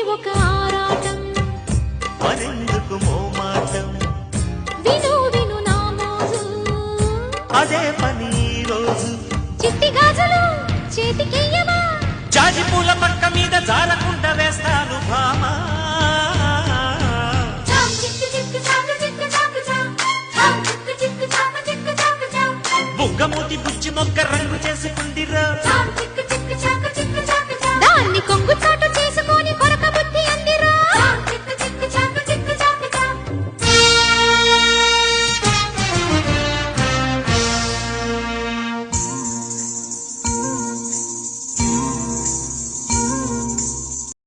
ఒక ఆరాటం మరెందుకు మోమాటం విను విను నా మోజు అదే పని రోజు చిట్టి గాజులు చేతికియ్యవా జాజి పూల పక్క మీద జారకుండా వేస్తాను భామా బుగ్గమూతి బుజ్జి మొక్క రంగు చేసుకుందిరా